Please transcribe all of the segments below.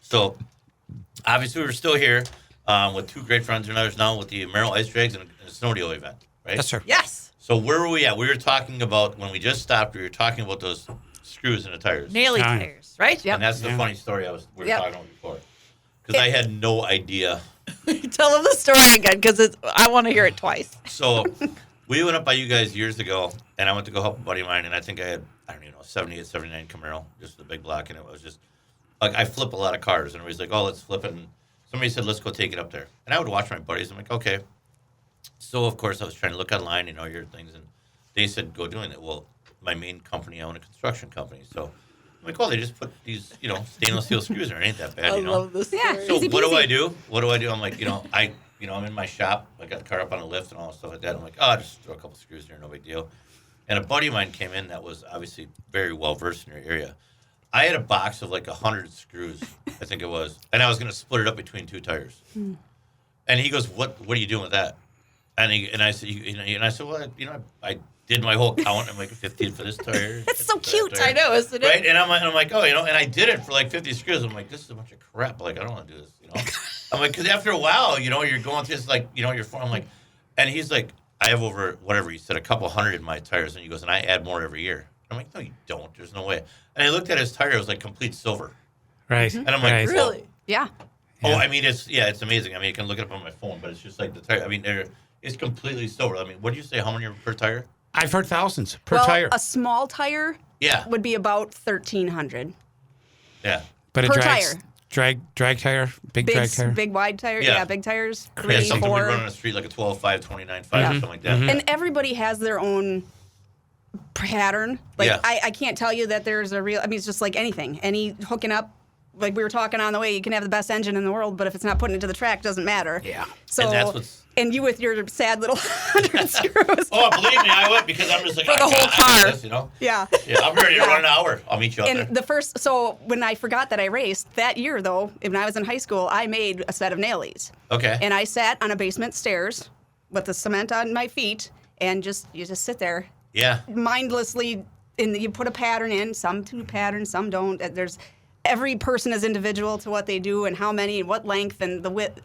So obviously we were still here with two great friends of ours now with the Merrill Ice Drags and a snowmobile event, right? Yes, sir. Yes. So where were we at? We were talking about, when we just stopped, we were talking about those screws in the tires. Naily Time. tires, right? Yep. And that's the Yeah. funny story we were Yep. talking about before. Because I had no idea. Tell them the story again because I want to hear it twice. So we went up by you guys years ago, and I went to go help a buddy of mine, and I think I had, I don't even know, 78, 79 Camaro, just the big block, and it was just, like, I flip a lot of cars, and everybody's like, oh, let's flip it, and somebody said, let's go take it up there. And I would watch my buddies, I'm like, okay. So, of course, I was trying to look online, your things, and they said, go doing it. Well, my main company, I own a construction company, so I'm like, oh, they just put these, stainless steel screws in. It ain't that bad, I love this. Yeah. story. So Easy what do peasy. I do? What do I do? I'm like, I'm in my shop. I got the car up on a lift and all that stuff like that. I'm like, oh, just throw a couple screws there, no big deal. And a buddy of mine came in that was obviously very well versed in your area. I had a box of like 100 screws, I think it was, and I was going to split it up between two tires. And he goes, "What are you doing with that?" And I said, well, I did my whole count. I'm like 15 for this tire. That's so 50 for that cute. tire. I know, isn't it? Right? And I'm like, oh, and I did it for like 50 screws. I'm like, this is a bunch of crap. Like, I don't want to do this, I'm like, because after a while, you're going through this, like, I'm like, and he's like, I have over, whatever, he said, a couple hundred in my tires. And he goes, and I add more every year. I'm like, no, you don't. There's no way. And I looked at his tire. It was like complete silver. Right. And I'm like, right. Really? Yeah. Oh, Yeah. I mean, it's amazing. I mean, you can look it up on my phone, but it's just like the tire. I mean, it's completely silver. I mean, what did you say? How many are per tire? I've heard thousands per Well, tire. a small tire Yeah. would be about 1,300. Yeah. But a per drags, tire. drag tire, big Big, drag tire. big wide tire. Yeah. Yeah, big tires. Yeah, 3, something we 4. run on the street like a 12.5, 29.5, or something like that. And everybody has their own pattern. Like, Yeah. I can't tell you that there's a real, I mean, it's just like anything. Any hooking up, like we were talking on the way, you can have the best engine in the world, but if it's not putting it to the track, it doesn't matter. Yeah. So, And that's what's- and you with your sad little 100 screws. Oh, believe me, I would, because I'm just like, For the I whole got- I got car. this, Yeah. Yeah, I'm ready to run an hour. I'll meet you out there. And the first, so when I forgot that I raced, that year though, when I was in high school, I made a set of nailies. Okay. And I sat on a basement stairs with the cement on my feet and you just sit there Yeah. mindlessly, and you put a pattern in. Some do patterns, some don't. There's every person is individual to what they do and how many and what length and the width,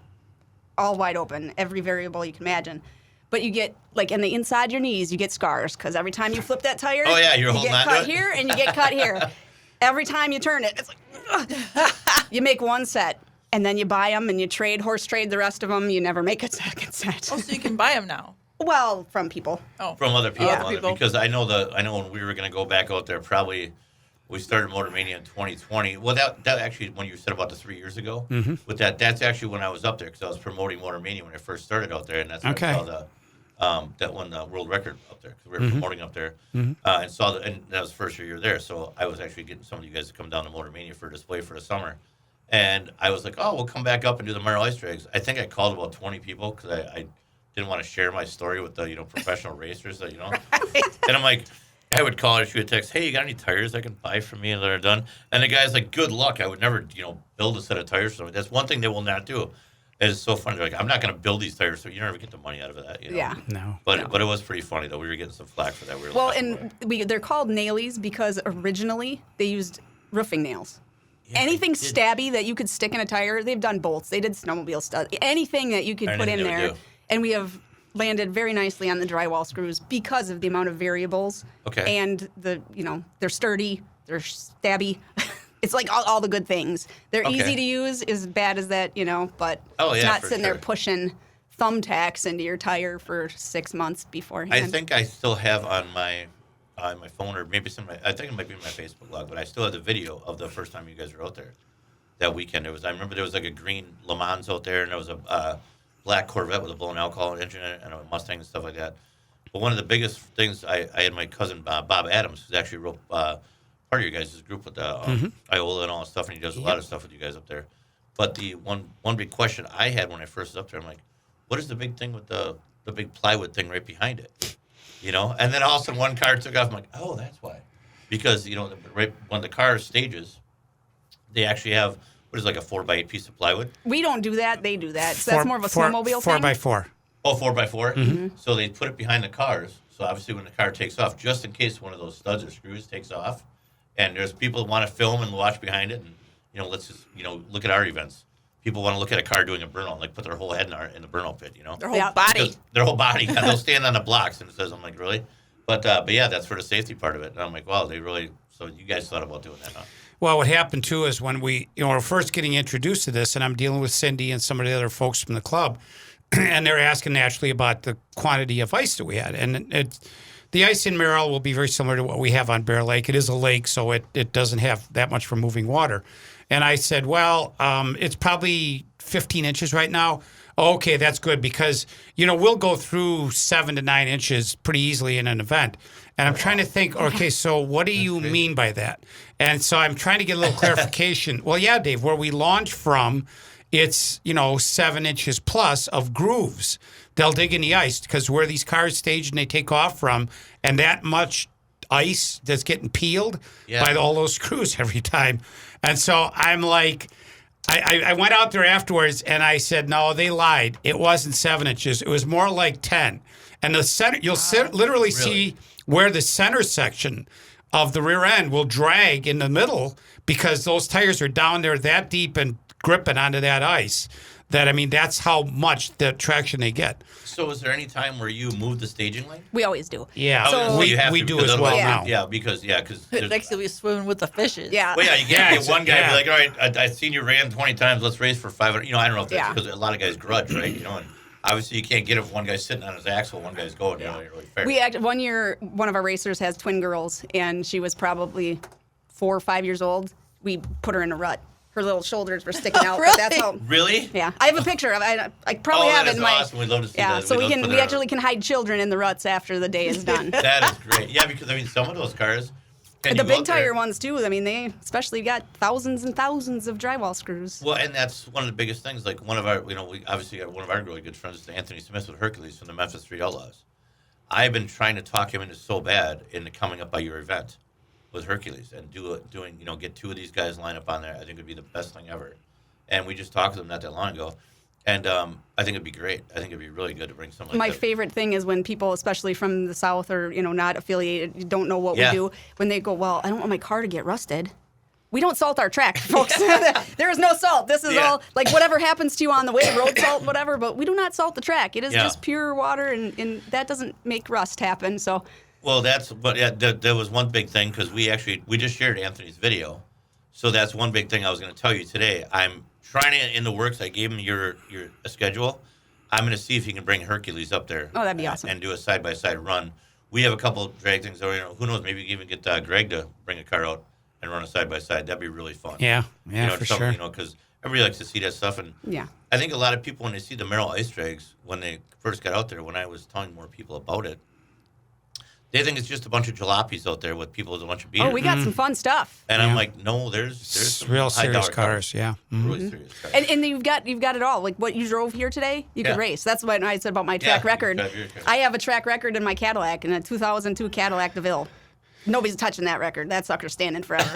all wide open. Every variable you can imagine. But you get like in the inside of your knees, you get scars because every time you flip that tire, Oh, yeah, you're you holding get on to cut it? here and you get cut here. Every time you turn it, it's like ugh. You make one set. And then you buy them and you horse trade the rest of them. You never make a second set. Oh, so you can buy them now. Well, from people. Oh. From other people, Yeah. People. because I know when we were going to go back out there, probably we started Motor Mania in 2020. Well, that actually, when you said about the 3 years ago, with that's actually when I was up there because I was promoting Motor Mania when I first started out there, and that's when Okay. I saw that won the world record up there because we were promoting up there, and and that was the first year you were there. So I was actually getting some of you guys to come down to Motor Mania for a display for the summer. And I was like, oh, we'll come back up and do the Merrill Ice Drags. I think I called about 20 people because I didn't want to share my story with the professional racers that And I'm like, I would call or shoot a text, hey, you got any tires I can buy from me that are done? And the guy's like, good luck. I would never build a set of tires for them. That's one thing they will not do. It's so funny. They're like, I'm not going to build these tires, so you never get the money out of that. Yeah. No. But it was pretty funny though. We were getting some flack for that. We were Well, laughing and they're called nailies because originally they used roofing nails. Yeah, Anything they did. stabby that you could stick in a tire, they've done bolts. They did snowmobile stuff. Anything that you could put Anything in they would there. do. And we have landed very nicely on the drywall screws because of the amount of variables. Okay. And they're sturdy, they're stabby. It's like all the good things. They're Okay. easy to use, as bad as that, but Oh, it's yeah, not for sitting sure. there pushing thumbtacks into your tire for 6 months beforehand. I think I still have on my phone, or maybe I think it might be in my Facebook log, but I still have the video of the first time you guys were out there that weekend. I remember there was like a green Le Mans out there, and there was a black Corvette with a blown alcohol engine in it, and a Mustang and stuff like that. But one of the biggest things, I had my cousin Bob Adams, who's actually wrote part of your guys' group with Iola and all that stuff, and he does a lot of stuff with you guys up there. But the one big question I had when I first was up there, I'm like, what is the big thing with the big plywood thing right behind it? And then all of a sudden one car took off. I'm like, oh, that's why. Because, right when the car stages, they actually have, what is like a 4x8 piece of plywood? We don't do that. They do that. So that's more of a snowmobile four thing. by four. Oh, 4x4? So they put it behind the cars. So obviously when the car takes off, just in case one of those studs or screws takes off, and there's people that want to film and watch behind it, and, let's just look at our events. People want to look at a car doing a burnout, like put their whole head in the burnout pit. Their whole Yeah. body. Because their whole body. Yeah, they'll stand on the blocks, and it says, I'm like, really? But yeah, that's for the safety part of it. And I'm like, wow, they really. So you guys thought about doing that, huh? Well, what happened too is when we were first getting introduced to this, and I'm dealing with Cindy and some of the other folks from the club, and they're asking naturally about the quantity of ice that we had. And the ice in Merrill will be very similar to what we have on Bear Lake. It is a lake, so it doesn't have that much for moving water. And I said, well, it's probably 15 inches right now. Okay, that's good because, we'll go through 7 to 9 inches pretty easily in an event. And I'm trying to think, okay, so what do you mean by that? And so I'm trying to get a little clarification. Well, yeah, Dave, where we launch from, it's, 7 inches plus of grooves. They'll dig in the ice because where these cars stage and they take off from, and that much ice that's getting peeled by all those screws every time. And so I'm like, I went out there afterwards and I said, no, they lied. It wasn't 7 inches. It was more like 10. And the center, you'll literally see where the center section of the rear end will drag in the middle because those tires are down there that deep and gripping onto that ice. That's how much the traction they get. So is there any time where you move the staging lane? We always do. Yeah, So- we do as well now. Yeah, because Next you'll be swimming with the fishes. Yeah. well, yeah, you can't get one guy yeah. be like, all right, I've seen you ran 20 times. Let's race for 500. I don't know if that's Yeah. because a lot of guys grudge, right? And obviously you can't get it if one guy's sitting on his axle, one guy's going. You're really fair. One year, one of our racers has twin girls, and she was probably 4 or 5 years old. We put her in a rut. Her little shoulders were sticking out. Really? But that's how. Really? Yeah, I have a picture of it. I probably have that it is in my. awesome. We'd love to see Yeah, that. so We'd love to put we that actually can hide children in the ruts after the day is done. That is great. Yeah, because some of those cars. and The you go big out there- tire ones too. They especially got thousands and thousands of drywall screws. Well, and that's one of the biggest things. Like one of our, we obviously got one of our really good friends, is Anthony Smith with Hercules from the Memphis Street Outlaws. I've been trying to talk him into so bad into coming up by your event with Hercules and get 2 of these guys line up on there. I think it'd be the best thing ever. And we just talked to them not that long ago, and I think it'd be great. I think it'd be really good to bring someone. My like that. favorite thing is when people, especially from the South or not affiliated, don't know what Yeah. we do. When they go, well, I don't want my car to get rusted. We don't salt our track, folks. There is no salt. This is all like whatever happens to you on the way, road salt, whatever. But we do not salt the track. It is just pure water, and that doesn't make rust happen. So. Well, there was one big thing because we just shared Anthony's video, so that's one big thing I was going to tell you today. I'm trying to in the works. I gave him your schedule. I'm going to see if he can bring Hercules up there. Oh, that'd be awesome. And do a side-by-side run. We have a couple of drag things. Who knows? Maybe we can even get Greg to bring a car out and run a side-by-side. That'd be really fun. Yeah, for sure. Because everybody likes to see that stuff. And Yeah. I think a lot of people, when they see the Merrill ice drags, when they first got out there, when I was telling more people about it, they think it's just a bunch of jalopies out there with people with a bunch of beaters. Oh, we got some fun stuff. And Yeah. I'm like, no, there's some Real high serious dollar cars, yeah. Really serious cars. And you've got it all. Like what you drove here today, you could Yeah. race. That's what I said about my track you record. drive your car. I have a track record in my Cadillac, in a 2002 Cadillac DeVille. Nobody's touching that record. That sucker's standing forever.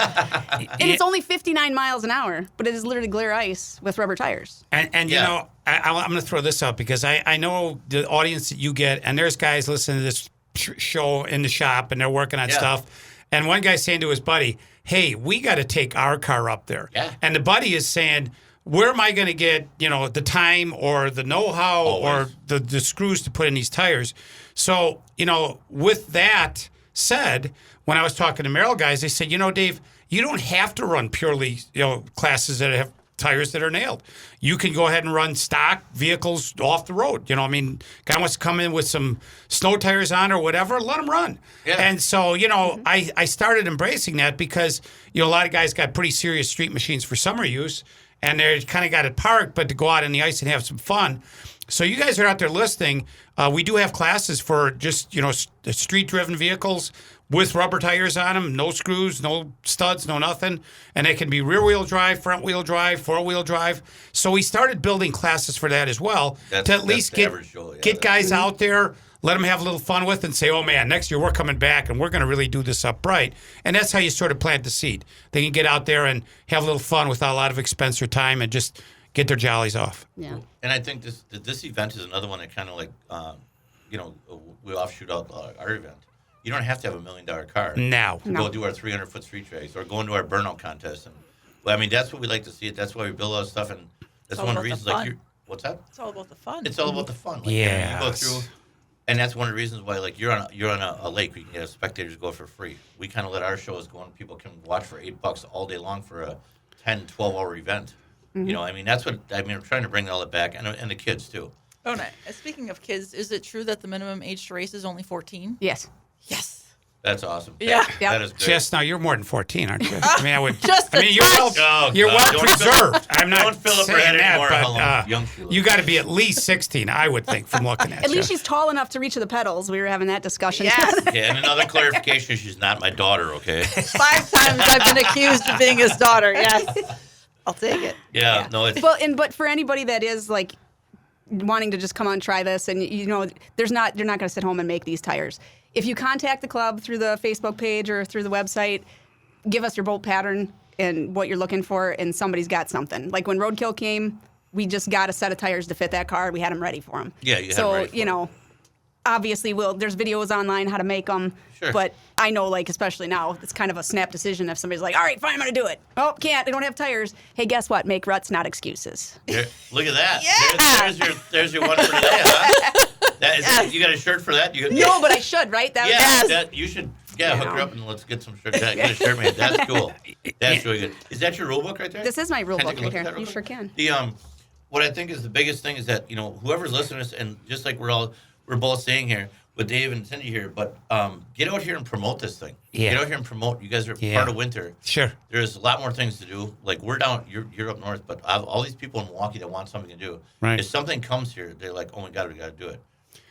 And it's only 59 miles an hour, but it is literally glare ice with rubber tires. And Yeah. I'm going to throw this out because I know the audience that you get, and there's guys listening to this show in the shop, and they're working on Yeah. stuff. And one guy's saying to his buddy, hey, we got to take our car up there. Yeah. And the buddy is saying, where am I going to get, the time or the know-how or the screws to put in these tires? So, with that said, when I was talking to Merrill guys, they said, Dave, you don't have to run purely, classes that have tires that are nailed. You can go ahead and run stock vehicles off the road. Guy wants to come in with some snow tires on or whatever, let him run. Yeah. And so, I started embracing that because, a lot of guys got pretty serious street machines for summer use, and they kind of got it parked, but to go out on the ice and have some fun. So you guys are out there listening. We do have classes for just, street-driven vehicles with rubber tires on them, no screws, no studs, no nothing. And they can be rear-wheel drive, front-wheel drive, four-wheel drive. So we started building classes for that as well to at least the average Joe, get guys out there, let them have a little fun with and say, oh, man, next year we're coming back and we're going to really do this up right. And that's how you sort of plant the seed. They can get out there and have a little fun without a lot of expense or time and just get their jollies off. Yeah. And I think this event is another one that kind of like, we offshoot out our event. You don't have to have $1 million car. Now. To go do our 300-foot street race or go into our burnout contest and I mean, that's what we like to see. That's why we build all this stuff, and that's all one of about the the reasons. Like, fun. what's that? It's all about the fun. It's all about the fun. Like, Yes. you go through, and that's one of the reasons why, like, you're on a lake. You can get spectators go for free. We kind of let our shows go, and people can watch for $8 all day long for a 10, 12-hour event. You know, I mean, that's what I mean. I'm trying to bring all that back, and the kids too. Oh, no. Speaking of kids, is it true that the minimum age to race is only 14? Yes. Yes. That's awesome. Yeah. That is great. Jess, now you're more than 14, aren't you? I mean, I would. Just I mean, a you're well. touch. Oh, You're God. well Don't fill- preserved. I'm not don't fill up her saying head that, anymore, but how long young she looks. you got to be at least 16, I would think, from looking at At you. least she's tall enough to reach the pedals. We were having that discussion. Yes. Yeah, and another clarification: she's not my daughter. Okay. 5 times I've been accused of being his daughter. Yes. I'll take it. Yeah. No. It's But for anybody that is like wanting to just come on and try this, and you know, you're not going to sit home and make these tires. If you contact the club through the Facebook page or through the website, give us your bolt pattern and what you're looking for, and somebody's got something. Like when Roadkill came, we just got a set of tires to fit that car. We had them ready for them. Yeah, you had 'em so ready for you 'em. know, obviously, there's videos online how to make them. Sure. But I know, like, especially now, it's kind of a snap decision if somebody's like, all right, fine, I'm going to do it. Oh, can't. They don't have tires. Hey, guess what? Make ruts, not excuses. look at that. Yeah. There's your one for today, huh? That is, you got a shirt for that? You got, No, but I should, right? That Yeah, was, that, you should. Yeah, hook her know. up and let's get some shirt. Get a shirt made. That's cool. That's really good. Is that your rule book right there? This is my rule Can I book take a right look at here. that real You quick? sure can. The what I think is the biggest thing is that whoever's listening to this, and just like we're both saying here with Dave and Cindy here, but get out here and promote this thing. Yeah. Get out here and promote. You guys are Yeah. part of winter. Sure. There's a lot more things to do. Like we're down, you're up north, but I have all these people in Milwaukee that want something to do. Right. If something comes here, they're like, oh my God, we got to do it.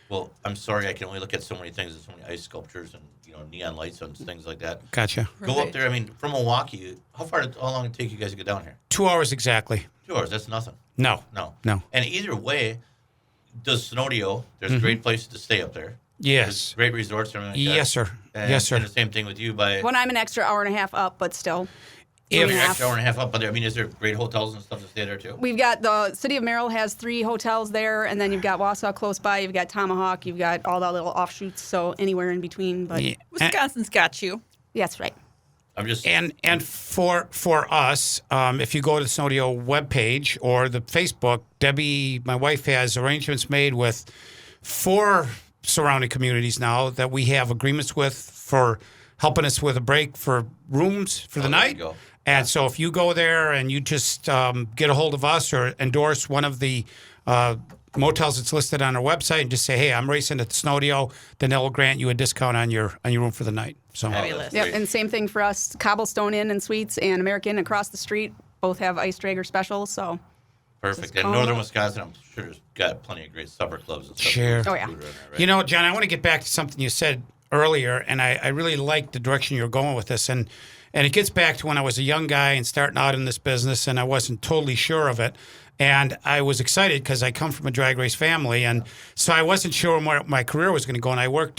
Well, I'm sorry, I can only look at so many things and so many ice sculptures and neon lights and things like that. Gotcha. Go Right. up there. I mean, from Milwaukee, how long it take you guys to get down here? 2 hours exactly. 2 hours. That's nothing. No. No. No. And either way, does Snowdio, there's great places to stay up there. Yes. There's great resorts and everything like that. Yes, sir. And, Yes, sir. And the same thing with you by When I'm an extra hour and a half up, but still. If- you're an half. extra hour and a half up. But I mean, is there great hotels and stuff to stay there too? We've got the City of Merrill has 3 hotels there, and then you've got Wausau close by. You've got Tomahawk. You've got all the little offshoots, so anywhere in between. But Yeah. Wisconsin's got you. yes, right. I'm just And for us, if you go to the Snowdio webpage or the Facebook, Debbie, my wife, has arrangements made with 4 surrounding communities now that we have agreements with for helping us with a break for rooms for the there you night. go. And so if you go there and you just get a hold of us or endorse one of the motels that's listed on our website and just say, hey, I'm racing at the Snowdio, then they'll grant you a discount on your room for the night. So Fabulous. Yep, Great. and same thing for us. Cobblestone Inn and Suites and American across the street both have ice dragger specials. So perfect. Just And call northern up. Wisconsin, I'm sure there's got plenty of great supper clubs and stuff. Sure. Oh, yeah. Food around there, right? You know, John, I want to get back to something you said earlier, and I really like the direction you're going with this. And it gets back to when I was a young guy and starting out in this business, and I wasn't totally sure of it. And I was excited because I come from a drag race family, and so I wasn't sure where my career was going to go. And I went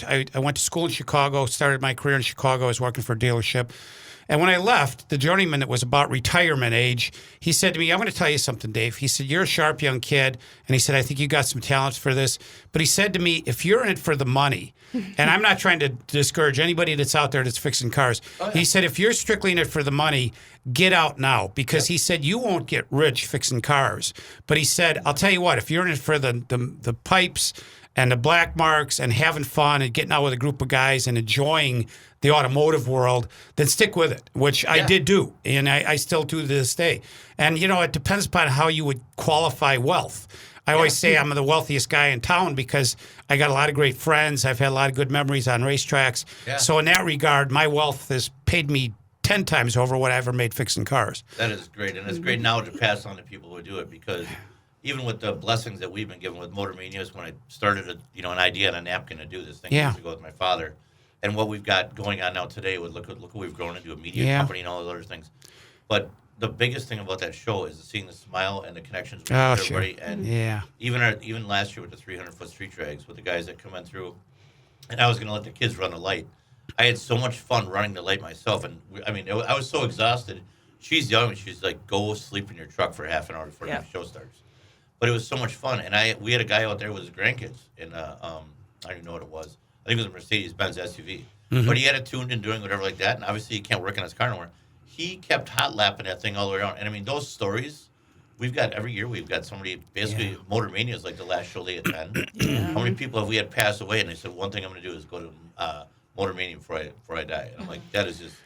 to school in Chicago, started my career in Chicago. I was working for a dealership. And when I left, the journeyman that was about retirement age, he said to me, I'm going to tell you something, Dave. He said, you're a sharp young kid. And he said, I think you got some talents for this. But he said to me, if you're in it for the money, and I'm not trying to discourage anybody that's out there that's fixing cars. He said, if you're strictly in it for the money, get out now. Because he said, you won't get rich fixing cars. But he said, I'll tell you what, if you're in it for the pipes and the black marks and having fun and getting out with a group of guys and enjoying the automotive world, then stick with it, which I did do. And I still do to this day. And, it depends upon how you would qualify wealth. I always say I'm the wealthiest guy in town because I got a lot of great friends. I've had a lot of good memories on racetracks. Yeah. So in that regard, my wealth has paid me 10 times over what I ever made fixing cars. That is great, and it's great knowledge to pass on to people who do it because even with the blessings that we've been given with Motor Manias, when I started an idea on a napkin to do this thing years ago with my father, and what we've got going on now today with look what we've grown into a media company and all those other things. But the biggest thing about that show is seeing the smile and the connections with everybody. And even last year with the 300-foot street drags with the guys that come in through, and I was going to let the kids run the light. I had so much fun running the light myself, and I was so exhausted. She's young, and she's like, "Go sleep in your truck for half an hour before the show starts." But it was so much fun, and we had a guy out there with his grandkids, and I don't even know what it was. I think it was a Mercedes-Benz SUV, but he had it tuned and doing whatever like that, and obviously he can't work on his car anymore. he kept hot lapping that thing all the way around. And I mean, those stories, we've got every year. We've got somebody basically. Motor Mania is like the last show they attend. How many people have we had pass away? And they said one thing I'm going to do is go to Motor Mania before I die. And I'm like, that is just.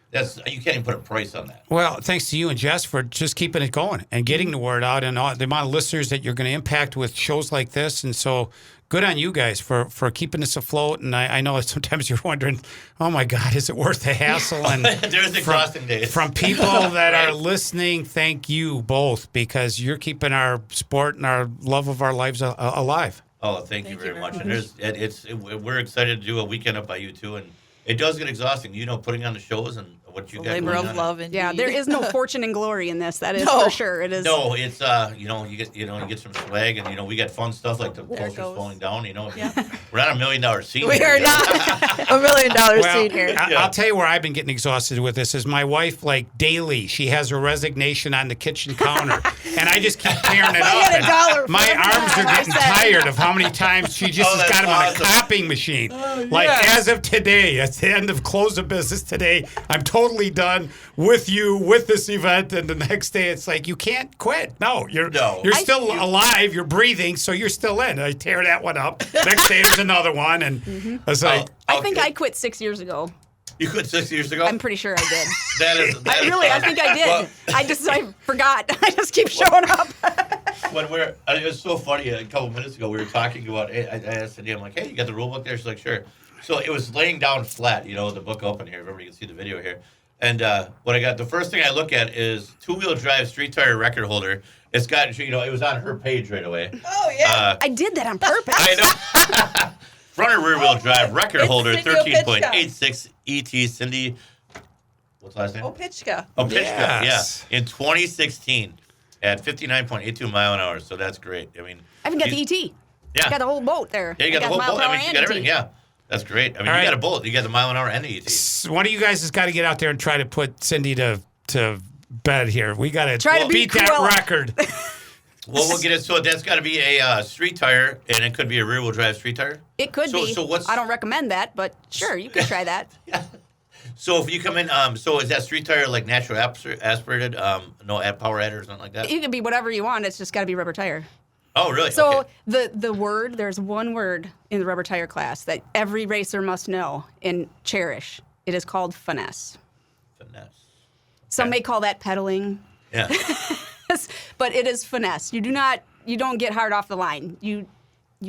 That's you can't even put a price on that. Well, thanks to you and Jess for just keeping it going and getting the word out and all, the amount of listeners that you're going to impact with shows like this. And so good on you guys for keeping this afloat. And I know sometimes you're wondering, oh my God, is it worth the hassle? And There's exhausting days. From people that are listening, thank you both because you're keeping our sport and our love of our lives alive. Oh, thank you very much. And we're excited to do a weekend up by you too. And it does get exhausting, putting on the shows and what you got Labor going of on. love, indeed. Yeah, there is no fortune and glory in this. That is No. for sure. It is. No, it's you get some swag and we got fun stuff like the There it posters goes. falling down. We're not $1 million scene. We here, are you know? not $1 million scene here. I'll tell you where I've been getting exhausted with this is my wife, like daily, she has her resignation on the kitchen counter, and I just keep tearing it up. get $1 for My every arms are time I getting said- tired of how many times she just has that's got them on awesome. a copying machine. Like as of today, at the end of close of business today, I'm totally done with you, with this event, and the next day it's like you can't quit. No, you're still alive, you're breathing, so you're still in. I tear that one up. Next day there's another one, and it's like I think I quit 6 years ago. You quit 6 years ago. I'm pretty sure I did. That is I think I did. Well, I forgot. I just keep showing up. when it was so funny a couple minutes ago we were talking about I asked Cindy, I'm like, hey, you got the rule book there? She's like, sure. So it was laying down flat, the book open here. Everybody can see the video here. And what I got, the first thing I look at is two-wheel drive street tire record holder. It's got, it was on her page right away. Oh, yeah. I did that on purpose. I know. Front and rear wheel drive record It's holder, Cindy 13.86 ET Cindy. What's the last name? Opitchka. Opitchka, Yes. yeah. In 2016 at 59.82 mile an hour. So that's great. I mean, I even got the ET. Yeah. I got the whole boat there. Yeah, you got the whole mile boat. per I hour mean, you and got ET. everything. Yeah. That's great. I mean, All you right. got a bolt. You got the mile an hour and the ET. one of you guys has got to get out there and try to put Cindy to bed here. We got to Try to beat that Cruella. record. Well, we'll get it. So that's got to be a street tire, and it could be a rear wheel drive street tire. It could So- be. so what's- I don't recommend that, but sure, you could try that. So if you come in, so is that street tire like natural aspirated? No power adder or something like that? You can be whatever you want. It's just got to be rubber tire. Oh, really? So Okay. there's one word in the rubber tire class that every racer must know and cherish. It is called finesse. Finesse. Some Okay. may call that pedaling, Yeah. but it is finesse. You don't get hard off the line. You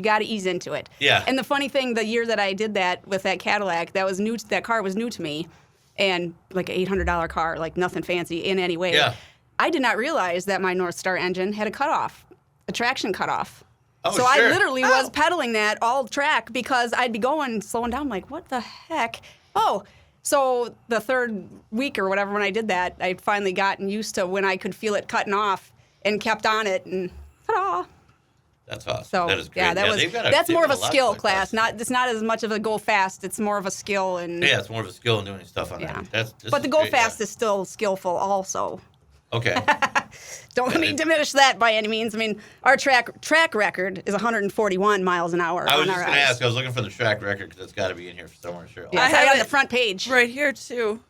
got to ease into it. Yeah. And the funny thing, the year that I did that with that Cadillac, that car was new to me, and like an $800 car, like nothing fancy in any way. Yeah. I did not realize that my North Star engine had a cutoff, a traction cutoff. Oh, so sure. I literally was pedaling that all track because I'd be slowing down, like, what the heck? Oh, so the third week or whatever when I did that, I finally gotten used to when I could feel it cutting off and kept on it, and ta-da. That's awesome. So that is great. yeah, that's they've more of got a lot skill like class. that. It's not as much of a go fast. It's more of a skill and Yeah, it's more of a skill in doing stuff on yeah. that. But the go fast is still skillful also. Okay. Don't let me diminish that by any means. I mean, our track record is 141 miles an hour. I was on just our going to ice. ask. I was looking for the track record because it's got to be in here somewhere. Sure. Yeah, I it's right have on the it front page. right here, too,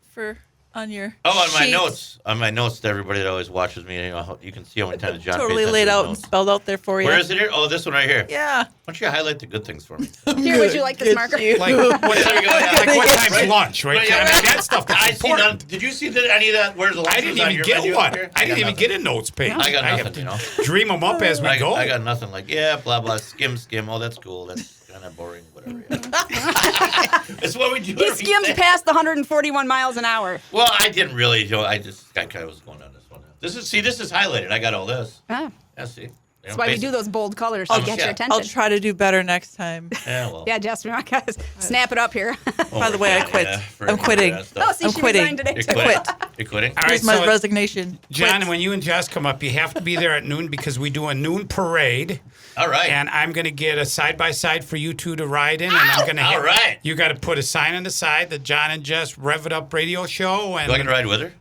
on your Oh, on my sheet. notes. On my notes to everybody that always watches me, you can see how many times John pays Totally attention laid to out his and notes. spelled out there for you. Where is it here? Oh, this one right here. Yeah. Why don't you highlight the good things for me? Here, would you like this Good marker? you. Like what There we go, yeah. time's Right. lunch, right? Right, yeah, I mean, right. that stuff I that's see none. important. Did you see any of that? Where's the I lunches didn't on even your get menu one. up here? I didn't got even nothing. get a notes page. I got have nothing, to dream them up as we I go. got nothing. Like, yeah, blah, blah, skim. Oh, that's cool. That's kind of boring, whatever. Yeah. It's what we do. He every skimmed day. past the 141 miles an hour. Well, I didn't really. I kind of was going on this one. This is highlighted. I got all this. Ah, Yeah, see. that's why we do those bold colors to get your yeah. attention. I'll try to do better next time. Yeah, well. Yeah, Jess, guys, snap it up here. By the way, I quit. I'm quitting. Oh, see, I'm she quitting. resigned today. You're too. quitting. quit. You're quitting? All right, Here's my so resignation. John, Quit. when you and Jess come up, you have to be there at noon because we do a noon parade. All right. And I'm going to get a side-by-side for you two to ride in. And I'm going to All right. You got to put a sign on the side, the John and Jess Rev It Up radio show. And Do I get to ride with her?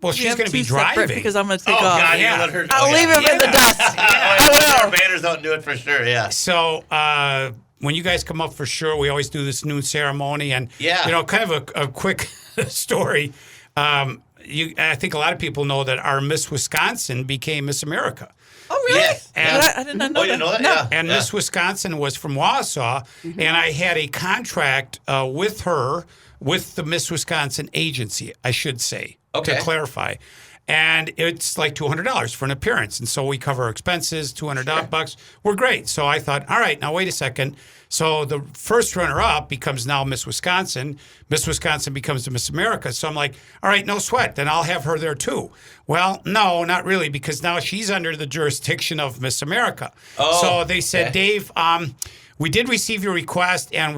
well, We she's have going to be two separate driving. because I'm going to take Oh, off. God, yeah. you let her. I'll leave him in the dust. I will. Our banners don't do it for sure, yeah. So when you guys come up for sure, we always do this noon ceremony. And, Yeah. kind of a quick story. I think a lot of people know that our Miss Wisconsin became Miss America. Oh, really? Yes. And- I did not know Oh, you that. know that? No. Yeah. And Miss Wisconsin was from Wausau, and I had a contract with her, with the Miss Wisconsin agency, I should say, Okay. to clarify. And it's like $200 for an appearance. And so we cover expenses, $200 bucks. We're great. So I thought, all right, now wait a second. So the first runner-up becomes now Miss Wisconsin. Miss Wisconsin becomes the Miss America. So I'm like, all right, no sweat. Then I'll have her there too. Well, no, not really, because now she's under the jurisdiction of Miss America. Oh, so they said, okay. Dave, we did receive your request, and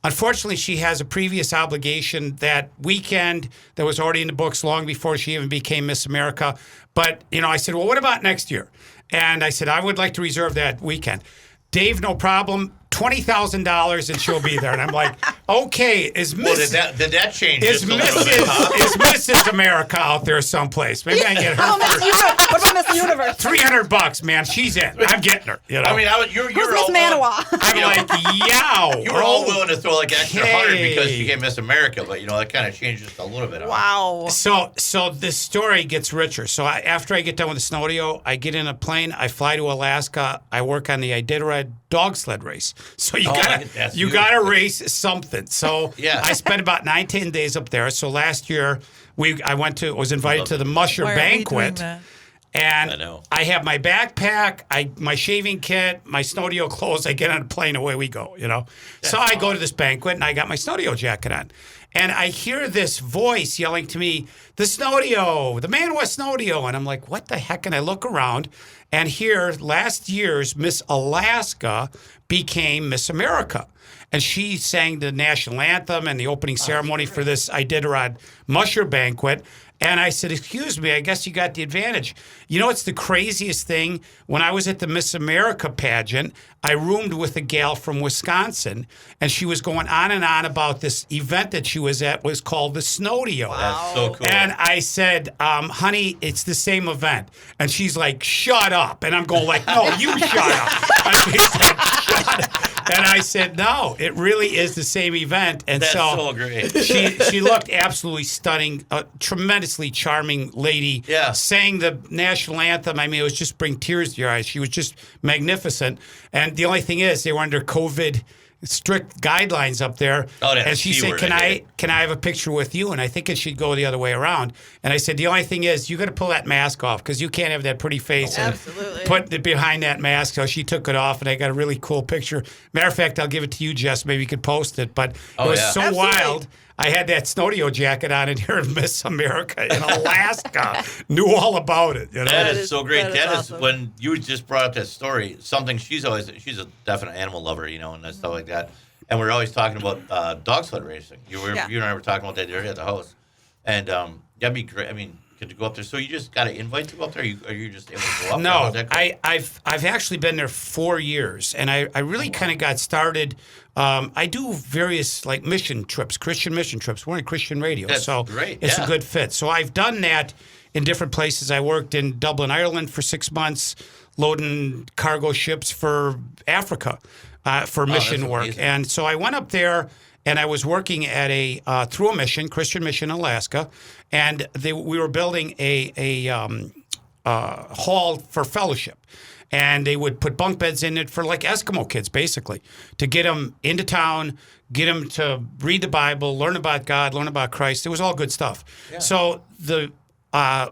unfortunately, she has a previous obligation that weekend that was already in the books long before she even became Miss America. But, I said, well, what about next year? And I said, I would like to reserve that weekend. Dave, no problem. $20,000 and she'll be there. And I'm like, okay, is Well, Miss... did that change Is just a little bit, huh? Mrs. America out there someplace? Maybe I can get her Oh, Miss for Universe. What about Miss Universe? $300, man. She's in. I'm getting her. I mean, you're Who's all Miss Manawa? I'm like, yow. You were all willing to throw like an extra 100 because Okay. you became Miss America, but that kind of changed just a little bit. Huh? Wow. So the story gets richer. So after I get done with the snowmobile, I get in a plane. I fly to Alaska. I work on the Iditarod dog sled race. So you that's you huge. gotta race something. So Yeah. I spent about 9-10 days up there. So last year I was invited to the Musher Why are we banquet. doing that? And I know. I have my backpack, my shaving kit, my snowmobile clothes. I get on a plane, away we go, So I go to this banquet, and I got my snowmobile jacket on. And I hear this voice yelling to me, the snowmobile, the Man West snowmobile. And I'm like, what the heck? And I look around, and here, last year's Miss Alaska became Miss America. And she sang the national anthem and the opening ceremony for this Iditarod Musher banquet. And I said, excuse me, I guess you got the advantage. It's the craziest thing. When I was at the Miss America pageant, I roomed with a gal from Wisconsin, and she was going on and on about this event that she was at was called the Snowdeo. That's so cool. And I said, honey, it's the same event. And she's like, shut up. And I'm going like, no, you shut up. And she said, shut up. And I said, no, it really is the same event. And That's so so great. she looked absolutely stunning, a tremendously charming lady. Yeah. Sang the national anthem. I mean, it was just bring tears to your eyes. She was just magnificent. And the only thing is, they were under COVID strict guidelines up there. Oh, that's and she C said, word, can I I hate can I have a picture with you? And I think it should go the other way around. And I said, the only thing is, you got to pull that mask off because you can't have that pretty face and Absolutely. put it behind that mask. So she took it off, and I got a really cool picture. Matter of fact, I'll give it to you, Jess. Maybe you could post it. But it was yeah. so Absolutely. wild. I had that snowmobile jacket on in here in Miss America in Alaska. Knew all about it. That is is- so great. that is That is awesome. when you just brought up that story. Something she's a definite animal lover, and that stuff like that. And we're always talking about dog sled racing. You and I were talking about that the other day at the house, and that'd be great. I mean, could you go up there? So you just got an invite to go up there? Are you just able to go up there? No, How's that go? I've actually been there 4 years, and I really kind of got started. I do various like mission trips, Christian mission trips. We're in Christian radio, That's so great, it's yeah. a good fit. So I've done that in different places. I worked in Dublin, Ireland for 6 months, loading cargo ships for Africa for mission that's work. amazing. And so I went up there, and I was working at through a mission, Christian mission in Alaska, and we were building a hall for fellowship. And they would put bunk beds in it for like Eskimo kids, basically, to get them into town, get them to read the Bible, learn about God, learn about Christ. It was all good stuff. So the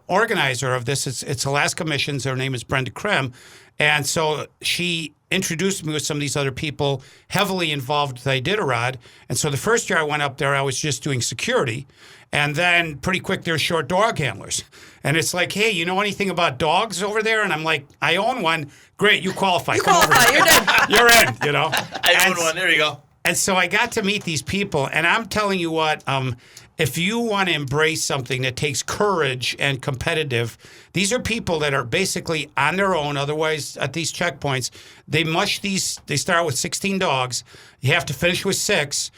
organizer of this, it's Alaska Missions. Her name is Brenda Krem. And so she introduced me with some of these other people heavily involved with Iditarod. And so the first year I went up there, I was just doing security. And then pretty quick, they're short dog handlers. And it's like, hey, you know anything about dogs over there? And I'm like, I own one. Great, you qualify. You Come over qualify. here. You're done. You're in, I And- own one. There you go. And so I got to meet these people, and I'm telling you what, if you want to embrace something that takes courage and competitive, these are people that are basically on their own. Otherwise, at these checkpoints, they start with 16 dogs. You have to finish with 6,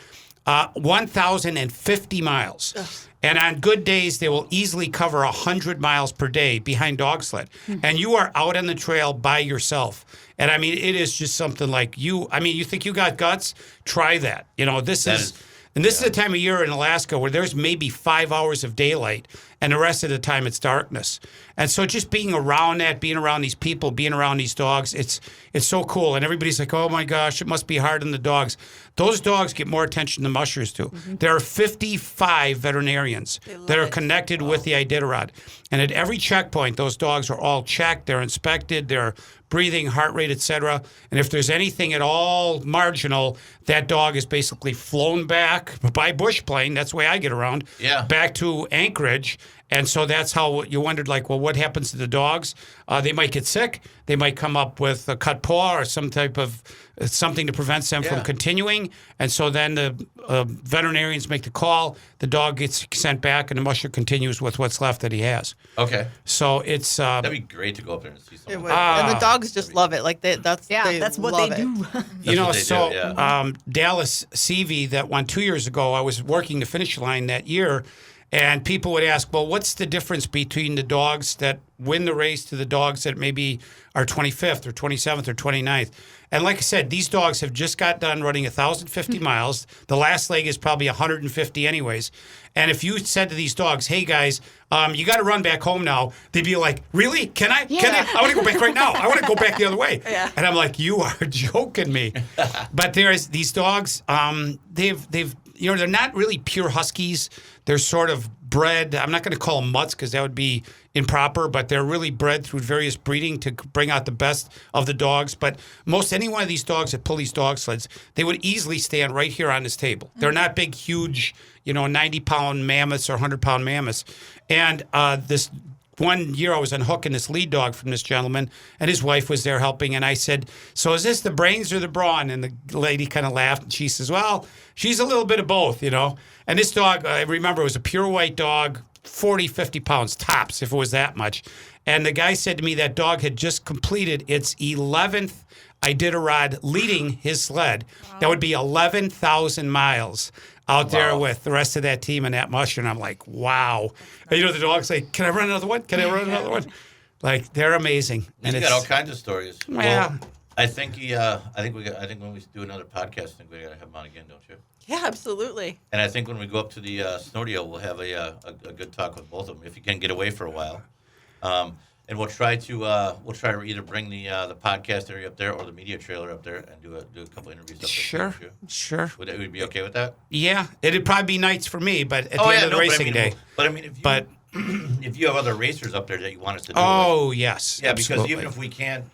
1,050 miles. And on good days, they will easily cover 100 miles per day behind dog sled. And you are out on the trail by yourself. And I mean, it is just something like you think you got guts? Try that. This That is And this is the time of year in Alaska where there's maybe 5 hours of daylight and the rest of the time it's darkness. And so just being around that, being around these people, being around these dogs, it's so cool. And everybody's like, oh my gosh, it must be hard on the dogs. Those dogs get more attention than mushers do. There are 55 veterinarians that are connected with the Iditarod. And at every checkpoint, those dogs are all checked, they're inspected, they're breathing, heart rate, etc. And if there's anything at all marginal, that dog is basically flown back by bush plane. That's the way I get around. Yeah. Back to Anchorage. And so that's how you wondered, like, well, what happens to the dogs? They might get sick. They might come up with a cut paw or some type of something to prevent them from continuing. And so then the veterinarians make the call. The dog gets sent back, and the musher continues with what's left that he has. Okay. So it's That'd be great to go up there and see It something. would. And the dogs just love it. Like that's what love they it. do. you know, what they so do, yeah. Dallas CV that won 2 years ago, I was working the finish line that year, and people would ask, well, what's the difference between the dogs that win the race to the dogs that maybe are 25th or 27th or 29th? And like I said, these dogs have just got done running 1,050 miles. The last leg is probably 150 anyways. And if you said to these dogs, hey, guys, you got to run back home now, they'd be like, really? Can I? Can I? I want to go back right now. I want to go back the other way. Yeah. And I'm like, you are joking me. But there's these dogs, they've you know, they're not really pure huskies. They're sort of bred. I'm not going to call them mutts because that would be improper, but they're really bred through various breeding to bring out the best of the dogs. But most any one of these dogs that pull these dog sleds, they would easily stand right here on this table. They're not big, huge, 90-pound mammoths or 100-pound mammoths. And this one year I was unhooking this lead dog from this gentleman, and his wife was there helping. And I said, so is this the brains or the brawn? And the lady kind of laughed, and she says, well, she's a little bit of both, And this dog, I remember, it was a pure white dog, 40, 50 pounds tops, if it was that much. And the guy said to me that dog had just completed its 11th Iditarod leading his sled. Wow. That would be 11,000 miles out there with the rest of that team and that musher. And I'm like, wow. And the dog's like, can I run another one? Can I run another one? Like, they're amazing. He's got all kinds of stories. Yeah. Well, I think I think when we do another podcast, I think we got to have him on again, don't you? Yeah, absolutely. And I think when we go up to the Snowdale, we'll have a good talk with both of them if you can get away for a while. And we'll try to either bring the podcast area up there or the media trailer up there and do a couple interviews up there. Sure. Would we be okay with that? Yeah, it'd probably be nights for me, but at the end of the racing day. But I mean, if you have other racers up there that you want us to do, oh yes, yeah, absolutely. because even if we can't,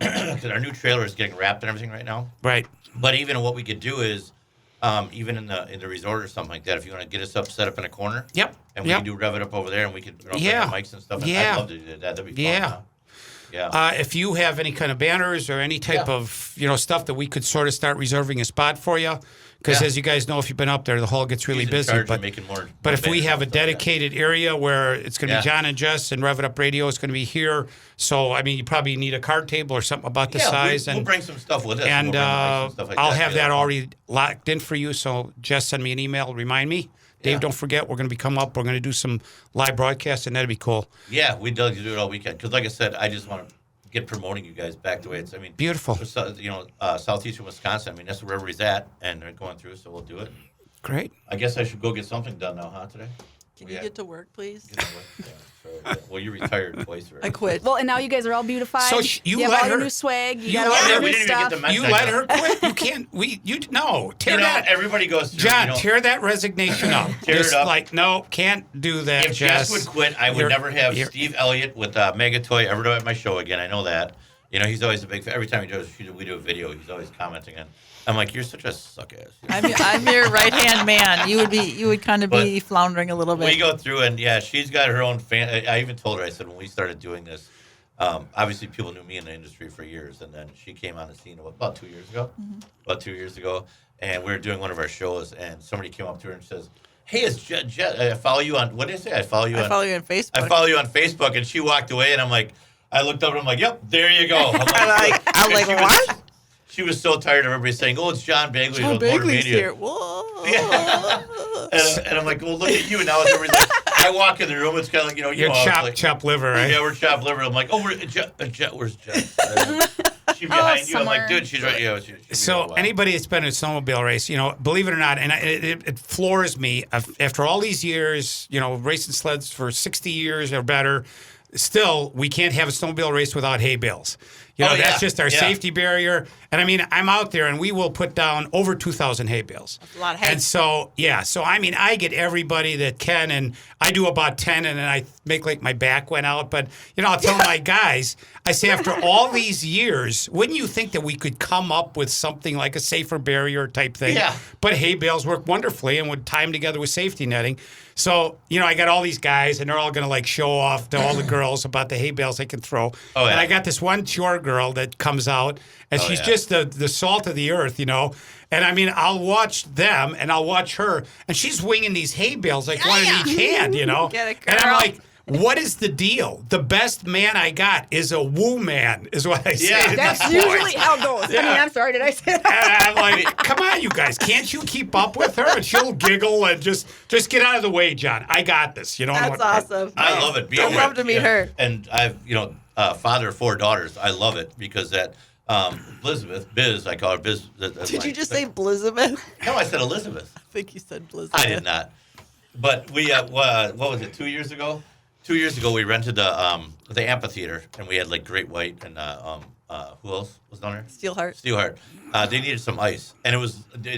because our new trailer is getting wrapped and everything right now. Right. But even what we could do is, even in the resort or something like that, if you want to get us set up in a corner. Yep. And we can do Rev It Up over there, and we could bring the mics and stuff. And I'd love to do that. That'd be fun. Huh? Yeah. If you have any kind of banners or any type of stuff that we could sort of start reserving a spot for you, because as you guys know, if you've been up there, the hall gets really busy. But if we have a dedicated area where it's going to be John and Jess and Rev It Up Radio is going to be here, so I mean, you probably need a card table or something about the size. We'll bring some stuff with us. And like I'll have that already locked in for you. So Jess, send me an email, remind me. Dave, don't forget, we're going to be coming up. We're going to do some live broadcasts, and that'd be cool. Yeah, we'd love to do it all weekend. Because like I said, I just want to get promoting you guys back the way it's, beautiful. Southeastern Wisconsin, that's where everybody's at, and they're going through, so we'll do it. Great. I guess I should go get something done now, huh, today? Can you get to work, please? Well, you retired twice already. I quit. Well, and now you guys are all beautified. So you have all your new swag. You got all your new stuff. You let her quit. You can't. No. Tear that. Everybody goes through. John, tear that resignation up. Tear it up. Like, no, can't do that. If Jess would quit, I would never have Steve Elliott with Megatoy ever do at my show again. I know that. He's always a big fan. Every time we do a video, he's always commenting on. I'm like, you're such a suck ass. I'm your right hand man. You would kind of be floundering a little bit. We go through and she's got her own fan. I even told her, I said, when we started doing this, obviously people knew me in the industry for years, and then she came on the scene about 2 years ago. Mm-hmm. About 2 years ago, and we were doing one of our shows, and somebody came up to her and says, "Hey, it's Jet. I follow you on what did I say? I follow you on Facebook. I follow you on Facebook." And she walked away, and I'm like, I looked up and I'm like, "Yep, there you go." I'm like, what? She was so tired of everybody saying, "Oh, it's John Bagley." John Bagley's here. Whoa. Yeah. and I'm like, "Well, look at you." And now everything. I walk in the room. It's kind of like, you're chopped liver, right? Yeah, we're chopped liver. I'm like, "Oh, where's Jet? Where's Jet?" she behind you. I'm like, somewhere. dude, she's right. Yeah, she's So anybody that's been in a snowmobile race, believe it or not, and it floors me. After all these years, racing sleds for 60 years or better, still we can't have a snowmobile race without hay bales. That's just our safety barrier. And I mean, I'm out there and we will put down over 2,000 hay bales. That's a lot of hay. And so, I mean, I get everybody that can, and I do about 10, and then I make like my back went out. But, I'll tell my guys, I say, after all these years, wouldn't you think that we could come up with something like a safer barrier type thing? Yeah. But hay bales work wonderfully and would tie them together with safety netting. So, I got all these guys, and they're all going to like show off to all the girls about the hay bales they can throw. Oh, yeah. And I got this one chore girl that comes out, and she's yeah. just the salt of the earth, And I mean, I'll watch them, and I'll watch her, and she's winging these hay bales like one in each hand, Get it, And I'm girl. like, what is the deal? The best man I got is a woo man, is what I say. Yeah. to That's these boys. usually how it goes. I mean, Yeah. I'm sorry, did I say that? And I'm like, come on, you guys, can't you keep up with her? And she'll giggle and just get out of the way, John. I got this. That's awesome. I love it. I'd love to meet her. And I've, father of 4 daughters. I love it because that Elizabeth, Biz, I call her Biz. Did you just say Blizabeth? No, I said Elizabeth. I think you said Blizabeth. I did not. But we, what was it, 2 years ago? 2 years ago, we rented the amphitheater, and we had like Great White and who else was down there? Steelheart. Steelheart. They needed some ice, and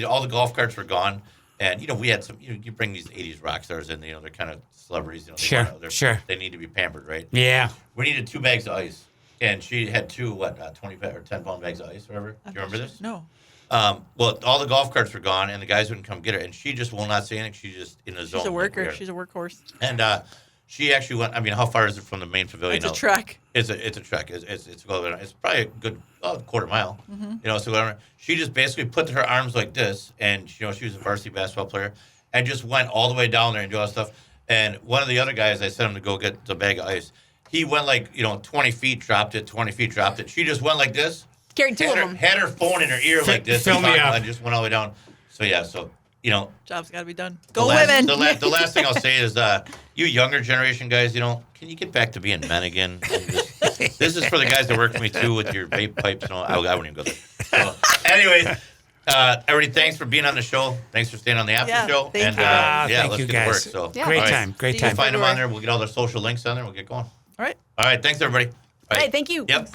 all the golf carts were gone. And we had some. You bring these '80s rock stars in. They're kind of celebrities. Sure. They need to be pampered, right? Yeah. We needed 2 bags of ice, and she had 2 20 or 10-pound bags of ice, or whatever. Do you remember this? No. Well, all the golf carts were gone, and the guys wouldn't come get her, and she just will not say anything. She's just in the zone. She's a like worker. we are. She's a workworkhorse. And she actually went. I mean, how far is it from the main pavilion? It's a trek. It's a trek. It's probably a good quarter mile. Mm-hmm. So whatever. She just basically put her arms like this, and she was a varsity basketball player, and just went all the way down there and do all that stuff. And one of the other guys, I sent him to go get the bag of ice. He went like 20 feet, dropped it. 20 feet, dropped it. She just went like this. Carried 2 of them. Had her phone in her ear like this. Fill me up. And just went all the way down. So yeah. So Job's got to be done. the Go last, women. The last thing I'll say is, you younger generation guys, can you get back to being men again? This is for the guys that work for me too with your vape pipes and all. I wouldn't even go there. So, anyways, everybody, thanks for being on the show. Thanks for staying on the after Yeah, show. thank And you. Thank let's you, get to work. guys. So, Yeah. Great all right. time. Great See you time. We'll find them on February. there. We'll get all their social links on there. We'll get going. All right. All right. Thanks, everybody. All All right, thank you. Yep.